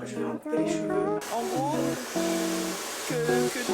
je vais me couper les cheveux. En gros, que tout...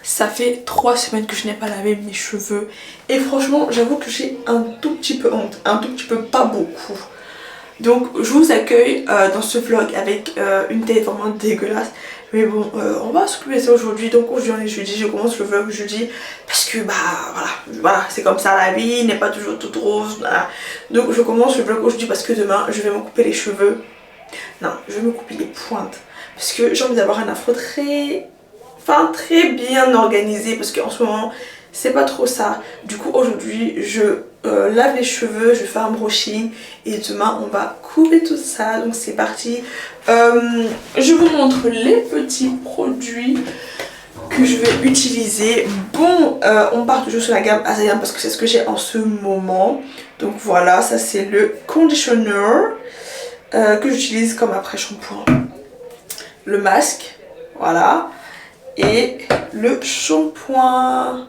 Ça fait 3 semaines que je n'ai pas lavé mes cheveux et franchement j'avoue que j'ai un tout petit peu honte, un tout petit peu, pas beaucoup. Donc je vous accueille dans ce vlog avec une tête vraiment dégueulasse. Mais bon, on va s'occuper de ça aujourd'hui. Donc aujourd'hui on est jeudi, je commence le vlog jeudi parce que bah voilà c'est comme ça, la vie n'est pas toujours toute rose, voilà. Donc je commence le vlog aujourd'hui parce que demain je vais me couper les cheveux. Non, je vais me couper les pointes parce que j'ai envie d'avoir un afro très bien organisé parce qu'en ce moment c'est pas trop ça. Du coup aujourd'hui je lave les cheveux, je fais un brushing et demain on va couper tout ça. Donc c'est parti. Je vous montre les petits produits que je vais utiliser. Bon, on part toujours sur la gamme Azayam parce que c'est ce que j'ai en ce moment. Donc voilà, ça c'est le conditioner que j'utilise comme après shampoing, le masque, voilà, et le shampoing.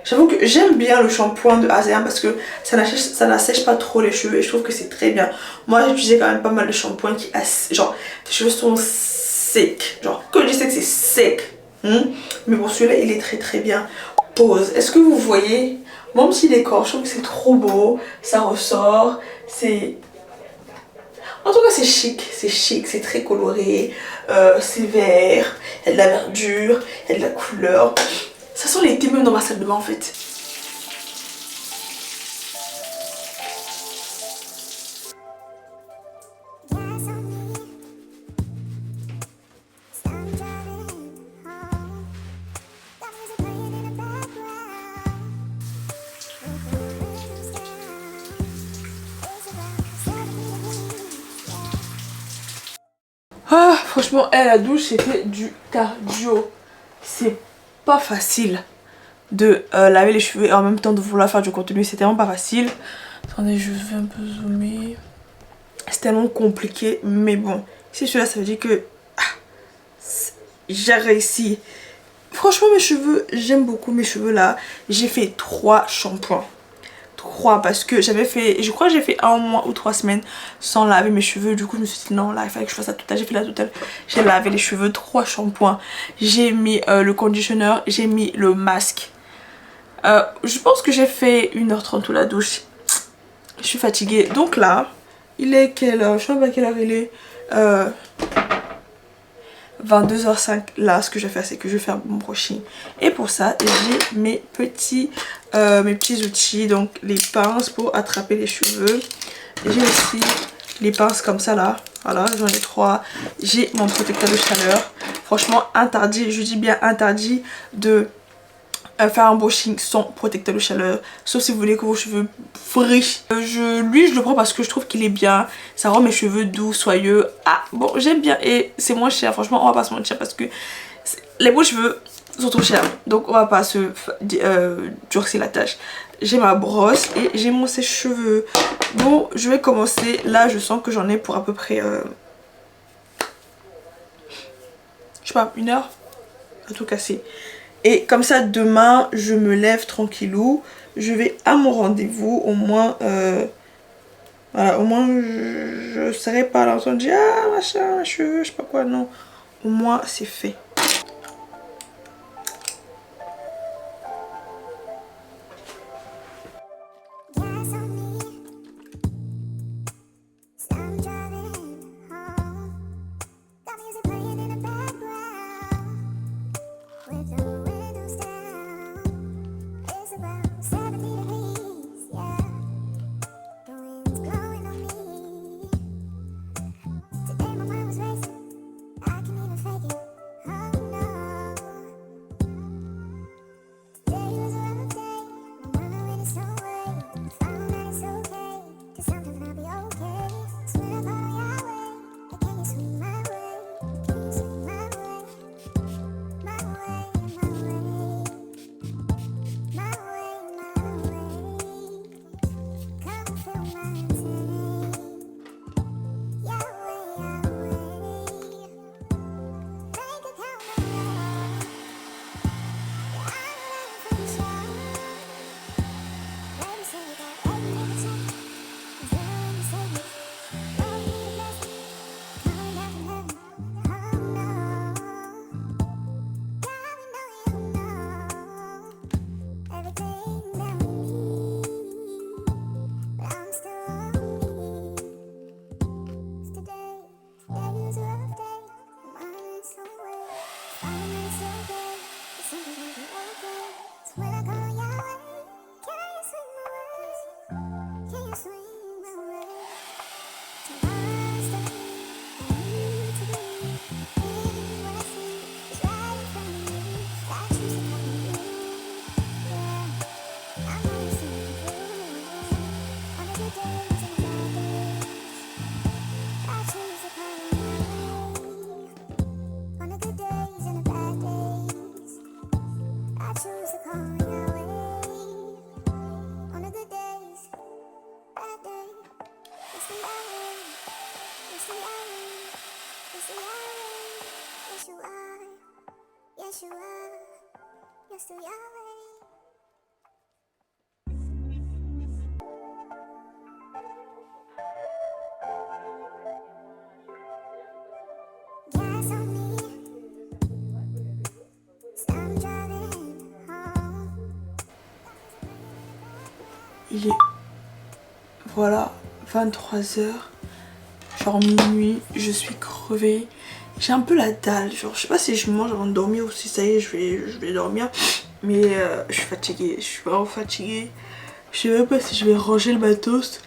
J'avoue que j'aime bien le shampoing de Azayam parce que ça n'assèche pas trop les cheveux et je trouve que c'est très bien. Moi j'ai utilisé quand même pas mal de shampoings qui genre tes cheveux sont secs, genre quand je sais que c'est sec, mais bon celui-là il est très bien. Pose, est-ce que vous voyez mon petit décor? Je trouve que c'est trop beau, ça ressort, c'est... En tout cas c'est chic, c'est très coloré, c'est vert, il y a de la verdure, il y a de la couleur. Ça sent l'été même dans ma salle de bain en fait. Ah, franchement, la douche c'était du cardio. C'est pas facile de laver les cheveux et en même temps de vouloir faire du contenu, c'est tellement pas facile. Attendez, je vais un peu zoomer. C'est tellement compliqué, mais bon, si celui-là ça veut dire que j'ai réussi. Franchement mes cheveux, j'aime beaucoup mes cheveux là. J'ai fait 3 shampoings. 3 parce que j'avais fait, je crois que j'ai fait 1 mois ou 3 semaines sans laver mes cheveux. Du coup je me suis dit non là il fallait que je fasse ça totale. J'ai fait la totale, j'ai lavé les cheveux, 3 shampoings. J'ai mis le conditionneur, j'ai mis le masque. Je pense que j'ai fait 1h30 sous la douche. Je suis fatiguée. Donc là, il est quelle heure? Je sais pas à quelle heure il est. 22h05. Là, ce que je vais faire, c'est que je vais faire mon brushing. Et pour ça, j'ai mes petits outils. Donc, les pinces pour attraper les cheveux. J'ai aussi les pinces comme ça là. Voilà, j'en ai 3. J'ai mon protecteur de chaleur. Franchement, interdit, je dis bien interdit de faire un brushing sans protecteur de chaleur, sauf si vous voulez que vos cheveux brillent. Lui je le prends parce que je trouve qu'il est bien, ça rend mes cheveux doux, soyeux. Ah bon, j'aime bien et c'est moins cher, franchement on va pas se mentir parce que les beaux cheveux sont trop chers, donc on va pas se durcir la tâche. J'ai ma brosse et j'ai mon sèche-cheveux. Bon, je vais commencer, là je sens que j'en ai pour à peu près je sais pas, 1 heure à tout casser. Et comme ça demain je me lève tranquillou, je vais à mon rendez-vous, au moins voilà, au moins je serai pas là en train de dire ah machin, cheveux, je sais pas quoi, non, au moins c'est fait. Il est, voilà, 23h, genre minuit, je suis crevée. J'ai un peu la dalle, genre je sais pas si je mange avant de dormir ou si ça y est je vais dormir. Mais je suis fatiguée, je suis vraiment fatiguée. Je sais même pas si je vais ranger le matos.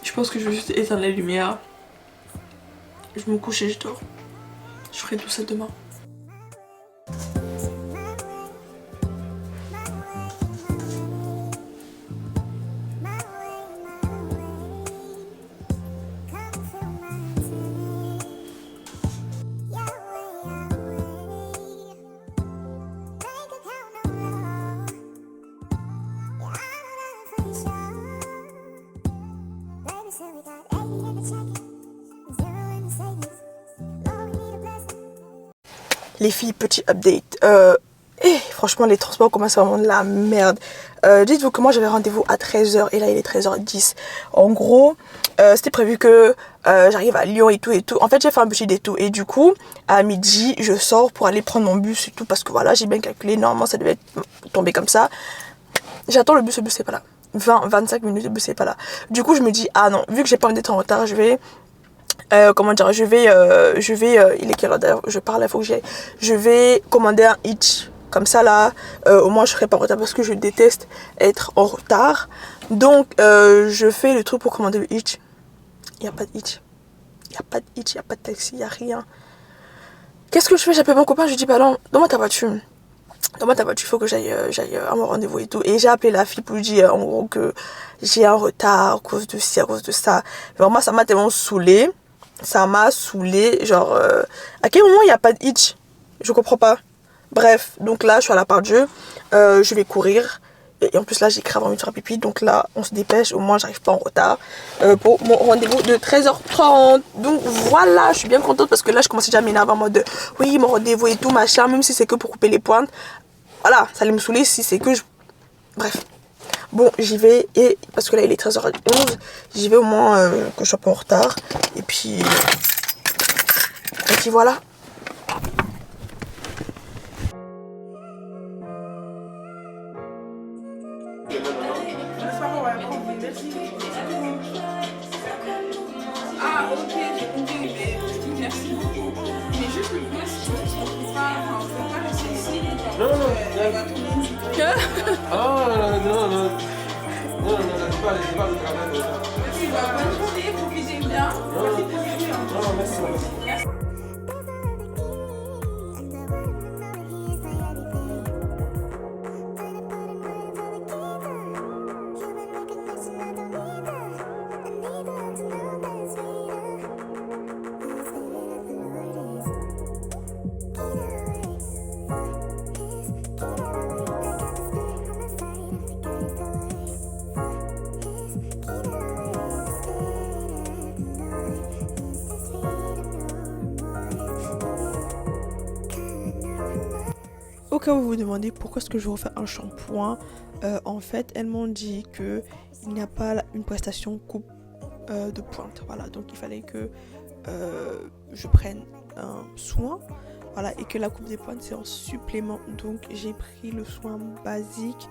Je pense que je vais juste éteindre la lumière. Je me couche et je dors. Je ferai tout ça demain. Les filles, petit update. Franchement, les transports en commun, c'est vraiment de la merde. Dites-vous que moi, j'avais rendez-vous à 13h et là, il est 13h10. En gros, c'était prévu que j'arrive à Lyon et tout et tout. En fait, j'ai fait un petit détour et du coup, à midi, je sors pour aller prendre mon bus et tout parce que voilà, j'ai bien calculé. Normalement, ça devait tomber comme ça. J'attends le bus c'est pas là. 20-25 minutes, le bus c'est pas là. Du coup, je me dis, ah non, vu que j'ai pas envie d'être en retard, je vais... comment dire, il est quelle heure d'ailleurs, je parle, il faut que j'aille. Je vais commander un Hitch, comme ça là, au moins je serai pas en retard parce que je déteste être en retard. Donc je fais le truc pour commander le Hitch. Il n'y a pas de Hitch. Il n'y a pas de Hitch, il n'y a pas de taxi, il n'y a rien. Qu'est-ce que je fais? J'appelle mon copain, je lui dis, bah non, donne-moi ta voiture. Donne-moi ta voiture, il faut que j'aille à mon rendez-vous et tout. Et j'ai appelé la fille pour lui dire en gros que j'ai un retard à cause de ci, à cause de ça. Vraiment, ça m'a tellement saoulée. Ça m'a saoulée, genre à quel moment il n'y a pas de hitch? Je comprends pas. Bref, donc là je suis à la part de jeu, je vais courir et en plus là j'ai grave envie de faire pipi, donc là on se dépêche, au moins j'arrive pas en retard pour mon rendez-vous de 13h30. Donc voilà, je suis bien contente parce que là je commençais déjà à m'énerver en mode de, oui mon rendez-vous et tout machin, même si c'est que pour couper les pointes. Voilà, ça allait me saouler si c'est que je... Bref. Bon, j'y vais et parce que là il est 13h11, j'y vais au moins que je sois pas en retard. Et puis voilà. Ah ok, j'ai compris, mais merci beaucoup. Mais juste le gosse, on peut pas rester ici. Non, elle va tourner. ah, non, c'est pas le travail de ça. Merci, bonne journée, profitez bien. Merci pour venir. Non, merci. Merci. Au cas où vous vous demandez pourquoi est-ce que je refais un shampoing, en fait elles m'ont dit que il n'y a pas une prestation coupe de pointe, voilà, donc il fallait que je prenne un soin, voilà, et que la coupe des pointes c'est en supplément, donc j'ai pris le soin basique,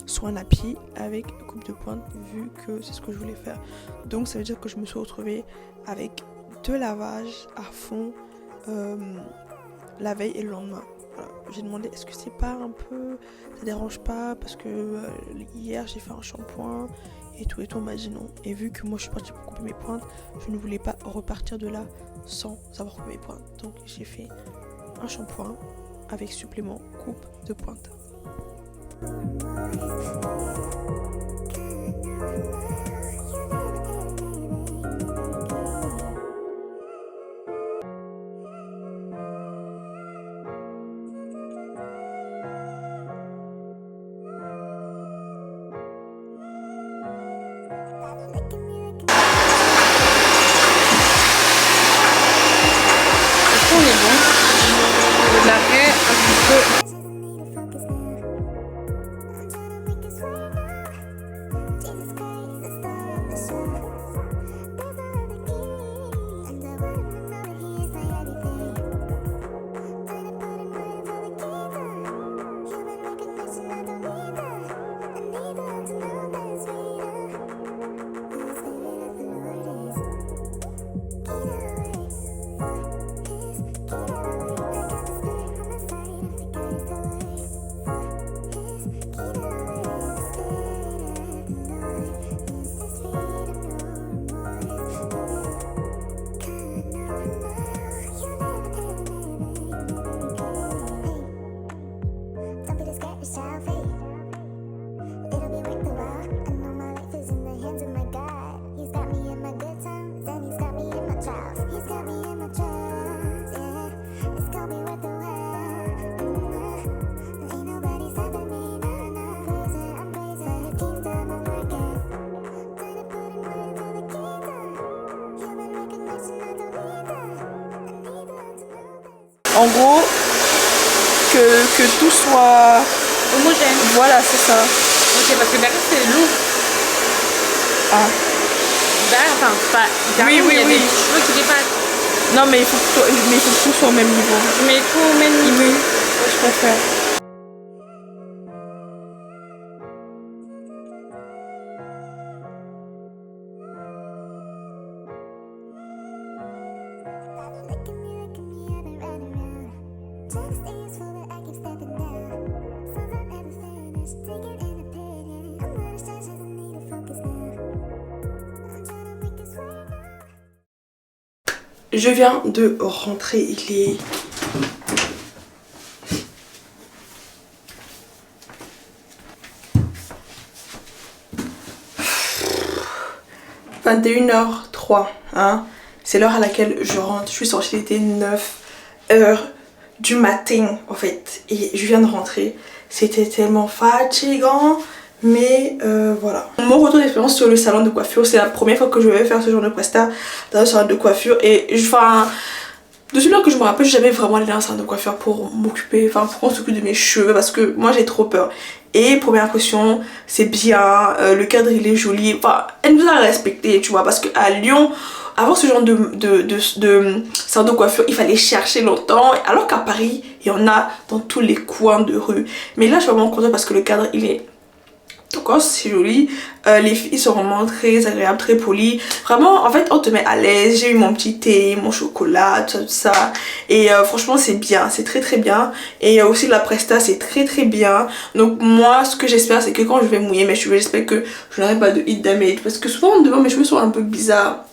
soin nappy avec coupe de pointe vu que c'est ce que je voulais faire. Donc ça veut dire que je me suis retrouvée avec 2 lavages à fond la veille et le lendemain. Voilà. J'ai demandé est-ce que c'est pas un peu, ça dérange pas parce que hier j'ai fait un shampoing et tout, on m'a dit non. Et vu que moi je suis partie pour couper mes pointes, je ne voulais pas repartir de là sans avoir coupé mes pointes. Donc j'ai fait un shampoing avec supplément coupe de pointe. en gros que tout soit homogène. Voilà, c'est ça. Ok, parce que derrière c'est lourd. Ah. Derrière, enfin, pas. Derrière, Oui, il y a oui. des cheveux qui dépassent. Non, mais il faut que tout soit au même niveau. Je mets tout au même niveau. Oui, je préfère. Je viens de rentrer, il est 21h03, hein. C'est l'heure à laquelle je rentre. Je suis sortie, il était 9h du matin en fait. Et je viens de rentrer. C'était tellement fatigant. Mais voilà. Mon retour d'expérience sur le salon de coiffure, c'est la première fois que je vais faire ce genre de prestat dans un salon de coiffure. Et enfin, de celui-là que je me rappelle, je n'ai jamais vraiment allé dans un salon de coiffure pour m'occuper, enfin pour qu'on s'occupe de mes cheveux parce que moi j'ai trop peur. Et première impression, c'est bien, le cadre il est joli. Enfin, elle nous a respecté, tu vois, parce qu'à Lyon, avoir ce genre de salon de coiffure, il fallait chercher longtemps. Alors qu'à Paris, il y en a dans tous les coins de rue. Mais là, je suis vraiment contente parce que le cadre il est encore c'est joli, les filles sont vraiment très agréables, très polies, vraiment en fait on te met à l'aise. J'ai eu mon petit thé, mon chocolat, tout ça et franchement c'est bien, c'est très bien. Et aussi la presta c'est très bien. Donc moi ce que j'espère c'est que quand je vais mouiller mes cheveux, j'espère que je n'aurai pas de heat damage parce que souvent devant mes cheveux sont un peu bizarres.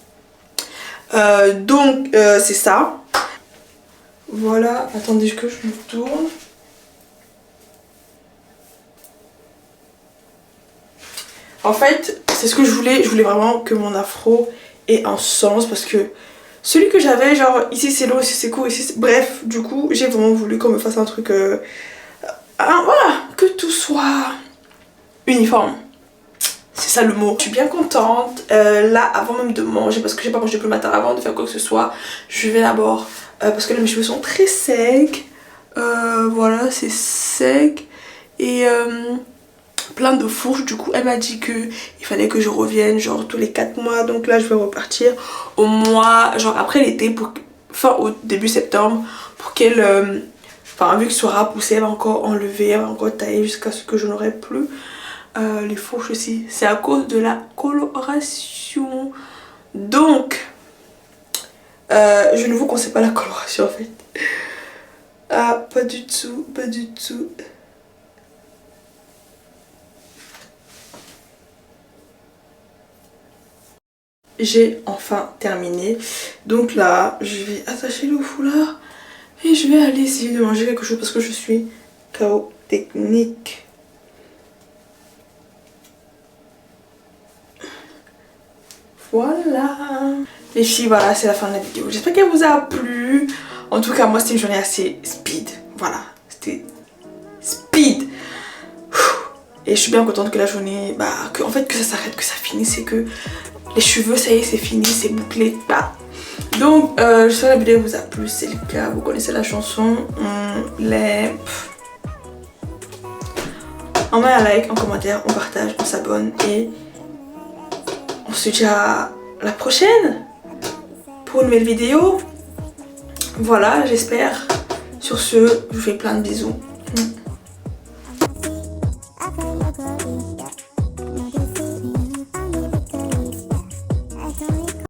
Donc c'est ça. Voilà, attendez que je me tourne. En fait, c'est ce que je voulais vraiment que mon afro ait un sens parce que celui que j'avais, genre ici c'est long, ici c'est court, ici c'est... Bref, du coup, j'ai vraiment voulu qu'on me fasse un truc... voilà, que tout soit uniforme. C'est ça le mot. Je suis bien contente. Là, avant même de manger, parce que j'ai pas mangé depuis le matin, avant de faire quoi que ce soit, je vais d'abord... parce que là, mes cheveux sont très secs. Voilà, c'est sec. Et... plein de fourches, du coup elle m'a dit que il fallait que je revienne genre tous les 4 mois, donc là je vais repartir au mois genre après l'été, pour fin au début septembre, pour qu'elle enfin vu que ce sera poussé, elle va encore enlever, elle va encore tailler jusqu'à ce que je n'aurai plus les fourches aussi. C'est à cause de la coloration, donc je ne vous conseille pas la coloration en fait. Ah, pas du tout, pas du tout. J'ai enfin terminé. Donc là, je vais attacher le foulard et je vais aller essayer de manger quelque chose parce que je suis KO technique. Voilà. Les filles, voilà, c'est la fin de la vidéo. J'espère qu'elle vous a plu. En tout cas, moi, c'était une journée assez speed. Voilà, c'était speed. Et je suis bien contente que la journée, en fait, que ça s'arrête, que ça finisse et que les cheveux, ça y est, c'est fini, c'est bouclé. Donc, j'espère que la vidéo vous a plu. C'est le cas, vous connaissez la chanson. On met un like, un commentaire, on partage, on s'abonne et on se dit à la prochaine pour une nouvelle vidéo. Voilà, j'espère. Sur ce, je vous fais plein de bisous.